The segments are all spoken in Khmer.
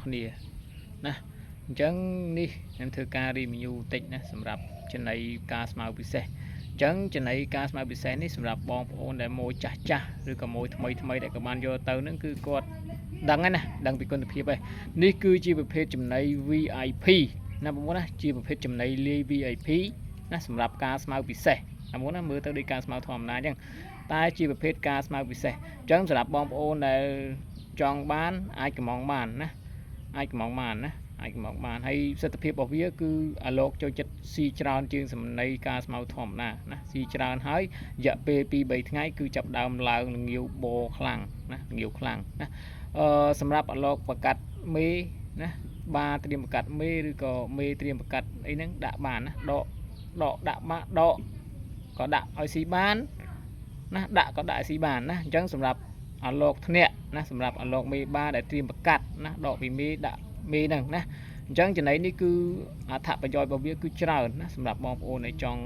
គ្នាណាអញ្ចឹងនេះខ្ញុំធ្វើការ review តិចណាសម្រាប់ចំណីការស្មៅពិសេសអញ្ចឹងចំណីការស្មៅពិសេសនេះសម្រាប់បងប្អូនដែលម៉ូចាស់ឬក៏ម៉ូថ្មីដែលក៏បានយកទៅហ្នឹងគឺគាត់ដឹងហើយណាដឹងពីគុណភាពហើយនេះគឺជាប្រភេទចំណី VIP ណាបងប្អូនណាជាប្រភេទចំណីលាយ VIP ណាសម្រាប់ការស្មៅពិសេសណាបងប្អូនណាមើលទៅដូចការស្មៅធម្មតាអញ្ចឹងតែជាប្រភេទការស្មៅពិសេសអញ្ចឹងសម្រាប់បងប្អូនដែលចង់បានអាចកម្មងបានណាអាចកម្មងបានហើយសិទ្ធិភាពរបស់វាគឺអាឡូកចូលចិត្តស៊ីច្រើនជាងចំណីការស្មៅធម្មតាណាស៊ីច្រើនហើយរយៈពេល 2-3 ថ្ងៃគឺចាប់ដើមឡើងល្ងាវបខ្លាំងណាល្ងាវខ្លាំងណាសម្រាប់អាឡូកបកាត់មេណាបាត្រៀមបកាត់មេឬក៏មេត្រៀមបកាត់អីហ្នឹងដាក់បានណាដកដាក់មកដកក៏ដាក់ឲ្យស៊ីបានណាដាក់ក៏ដាក់ឲ្យស៊ីបានណាអញ្ចឹងសម្រាប់អាឡូកធ្នាក់ណាសម្រាប់អាឡូកមេបាដែលត្រៀមបកាត់ណាដកពីមេដាក់មេហ្នឹងណាអញ្ចឹងចំណីនេះគឺអត្ថប្រយោជន៍របស់វាគឺច្រើនណាសម្រាប់បងប្អូនដែលចង់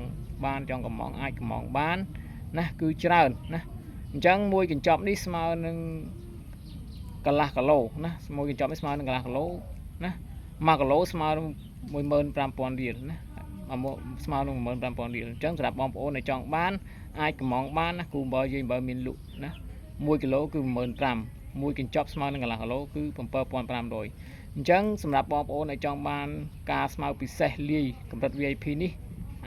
បានចង់កំងអាចកំងបានណាគឺច្រើនណាអញ្ចឹងមួយកញ្ចប់នេះស្មើនឹងកន្លះគីឡូណាមួយកញ្ចប់នេះស្មើនឹងកន្លះគីឡូណា1គីឡូស្មើនឹង 15,000 រៀលណាស្មើនឹង 15,000 រៀលអញ្ចឹងសម្រាប់បងប្អូនដែលចង់បានអាចកំងបានណាគ្រូអំបិលយើងបើមានលក់ណា1គីឡូគឺ 15,000 មួយកញ្ចប់ស្មើនឹងកន្លះគីឡូគឺ 7,500 អញ្ចឹងសម្រាប់បងប្អូនដែលចង់បានការស្មៅពិសេសលាយកម្រិត VIP នេះ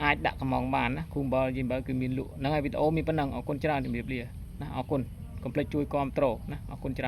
អាចដាក់កំងបានណាគ្រូអំបិលយើងបើគឺមានលក់ហ្នឹងហើយវីដេអូមានប៉ុណ្ណឹងអរគុណច្រើនជំរាបលាណាអរគុណកុំភ្លេចជួយគាំទ្រណាអរគុណច្រើន